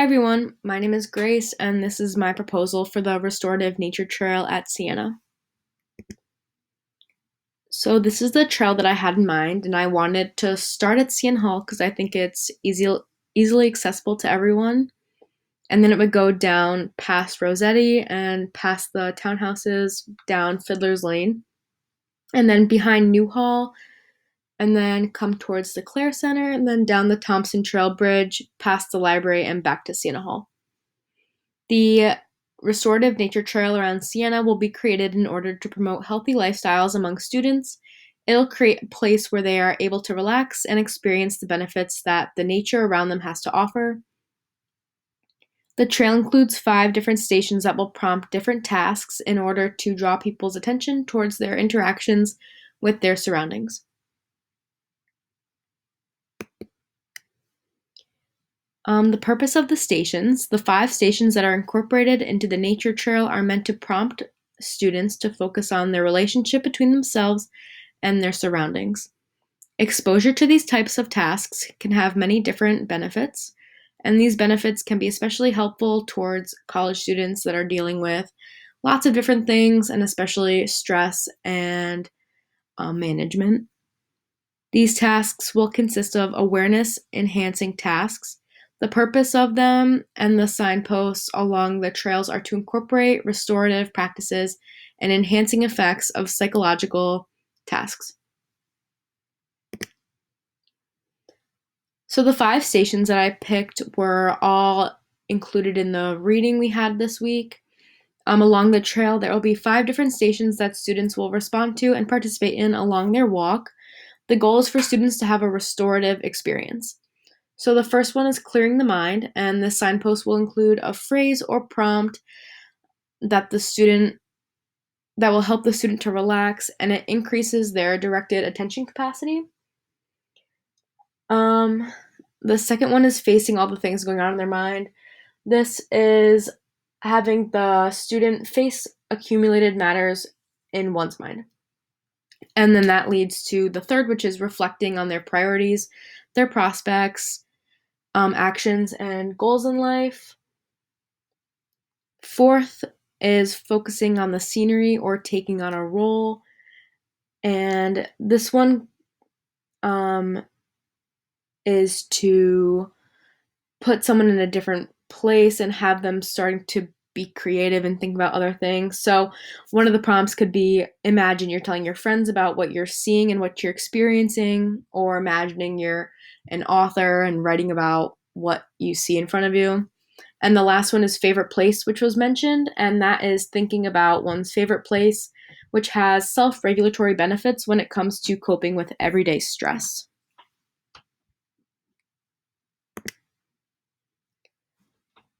everyone, my name is Grace, and this is my proposal for the Restorative Nature Trail at Siena. So, this is the trail that I had in mind, and I wanted to start at Siena Hall because I think it's easily accessible to everyone. And then it would go down past Rossetti and past the townhouses, down Fiddler's Lane, and then behind New Hall, and then come towards the Clare Center, and then down the Thompson Trail Bridge, past the library, and back to Siena Hall. The Restorative Nature Trail around Siena will be created in order to promote healthy lifestyles among students. It'll create a place where they are able to relax and experience the benefits that the nature around them has to offer. The trail includes 5 different stations that will prompt different tasks in order to draw people's attention towards their interactions with their surroundings. The purpose of the stations, the 5 stations that are incorporated into the nature trail are meant to prompt students to focus on their relationship between themselves and their surroundings. Exposure to these types of tasks can have many different benefits, and these benefits can be especially helpful towards college students that are dealing with lots of different things, and especially stress and management. These tasks will consist of awareness-enhancing tasks. The purpose of them and the signposts along the trails are to incorporate restorative practices and enhancing effects of psychological tasks. So the 5 stations that I picked were all included in the reading we had this week. Along the trail, there will be 5 different stations that students will respond to and participate in along their walk. The goal is for students to have a restorative experience. So the first one is clearing the mind, and the signpost will include a phrase or prompt that will help the student to relax, and it increases their directed attention capacity. The second one is facing all the things going on in their mind. This is having the student face accumulated matters in one's mind. And then that leads to the third, which is reflecting on their priorities, their prospects, actions, and goals in life. Fourth is focusing on the scenery or taking on a role. And this one is to put someone in a different place and have them starting to be creative and think about other things. So one of the prompts could be imagine you're telling your friends about what you're seeing and what you're experiencing, or imagining you're an author and writing about what you see in front of you. And the last one is favorite place, which was mentioned, and that is thinking about one's favorite place, which has self-regulatory benefits when it comes to coping with everyday stress.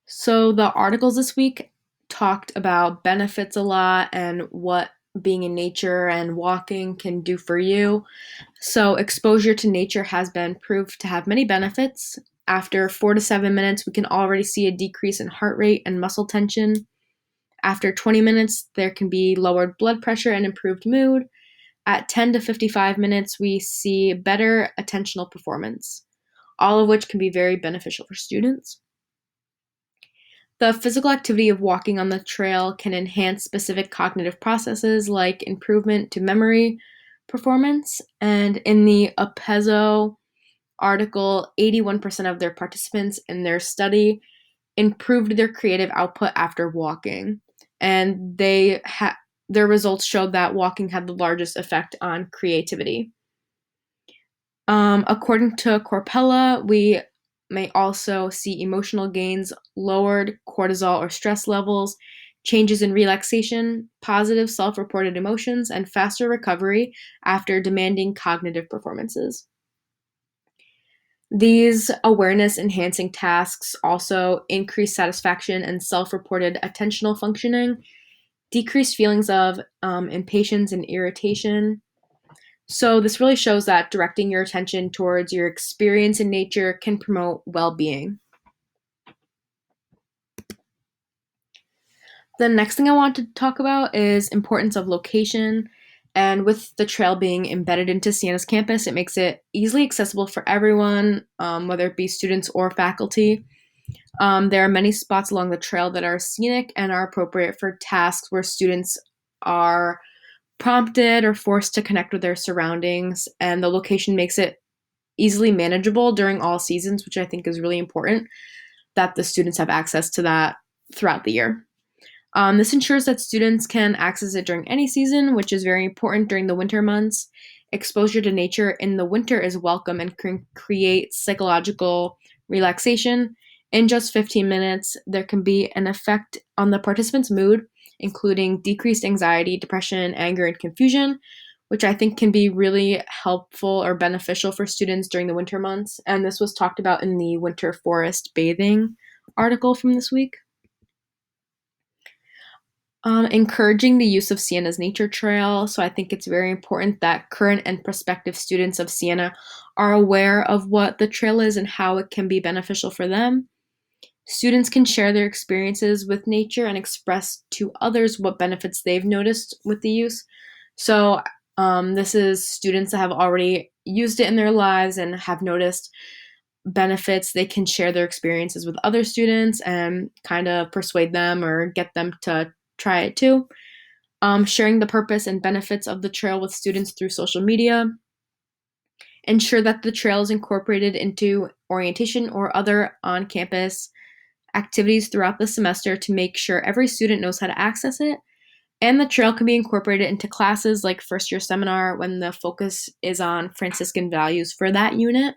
So the articles this week talked about benefits a lot and what being in nature and walking can do for you. So exposure to nature has been proved to have many benefits. After 4 to 7 minutes, we can already see a decrease in heart rate and muscle tension. After 20 minutes, there can be lowered blood pressure and improved mood. At 10 to 55 minutes, we see better attentional performance, all of which can be very beneficial for students. The physical activity of walking on the trail can enhance specific cognitive processes like improvement to memory performance. And in the Apezzo article, 81% of their participants in their study improved their creative output after walking. And their results showed that walking had the largest effect on creativity. According to Corpella, we may also see emotional gains, lowered cortisol or stress levels, changes in relaxation, positive self-reported emotions, and faster recovery after demanding cognitive performances. These awareness-enhancing tasks also increase satisfaction and self-reported attentional functioning, decreased feelings of impatience and irritation. So this really shows that directing your attention towards your experience in nature can promote well-being. The next thing I want to talk about is importance of location. And with the trail being embedded into Siena's campus, it makes it easily accessible for everyone, whether it be students or faculty. There are many spots along the trail that are scenic and are appropriate for tasks where students are prompted or forced to connect with their surroundings, and the location makes it easily manageable during all seasons, which I think is really important that the students have access to that throughout the year. This ensures that students can access it during any season, which is very important during the winter months. Exposure to nature in the winter is welcome and can create psychological relaxation. In just 15 minutes, there can be an effect on the participant's mood, including decreased anxiety, depression, anger, and confusion, which I think can be really helpful or beneficial for students during the winter months. And this was talked about in the winter forest bathing article from this week. Encouraging the use of Sienna's nature trail. So I think it's very important that current and prospective students of Sienna are aware of what the trail is and how it can be beneficial for them. Students can share their experiences with nature and express to others what benefits they've noticed with the use. So this is students that have already used it in their lives and have noticed benefits. They can share their experiences with other students and kind of persuade them or get them to try it too. Sharing the purpose and benefits of the trail with students through social media. Ensure that the trail is incorporated into orientation or other on campus activities throughout the semester to make sure every student knows how to access it. And the trail can be incorporated into classes like first year seminar when the focus is on Franciscan values for that unit.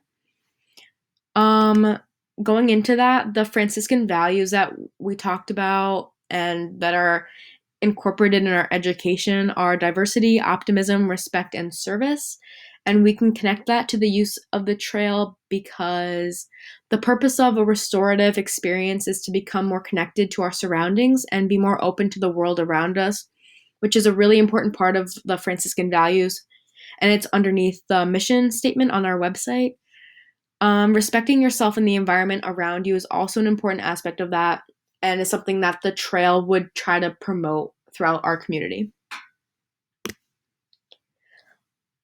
Going into that, the Franciscan values that we talked about and that are incorporated in our education are diversity, optimism, respect, and service. And we can connect that to the use of the trail because the purpose of a restorative experience is to become more connected to our surroundings and be more open to the world around us, which is a really important part of the Franciscan values. And it's underneath the mission statement on our website. Respecting yourself and the environment around you is also an important aspect of that, and is something that the trail would try to promote throughout our community.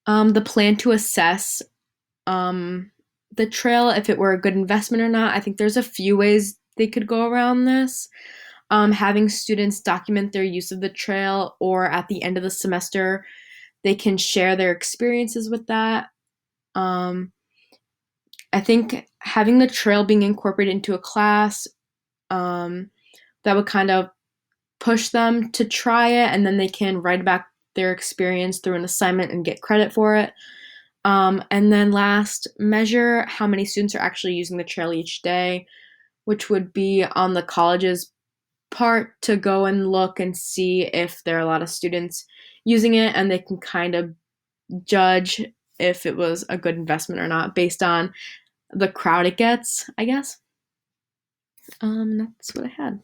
The plan to assess the trail, if it were a good investment or not, I think there's a few ways they could go around this. Having students document their use of the trail, or at the end of the semester, they can share their experiences with that. I think having the trail being incorporated into a class, that would kind of push them to try it, and then they can write back their experience through an assignment and get credit for it. And then last, measure how many students are actually using the trail each day, which would be on the college's part to go and look and see if there are a lot of students using it, and they can kind of judge if it was a good investment or not based on the crowd it gets, I guess. That's what I had.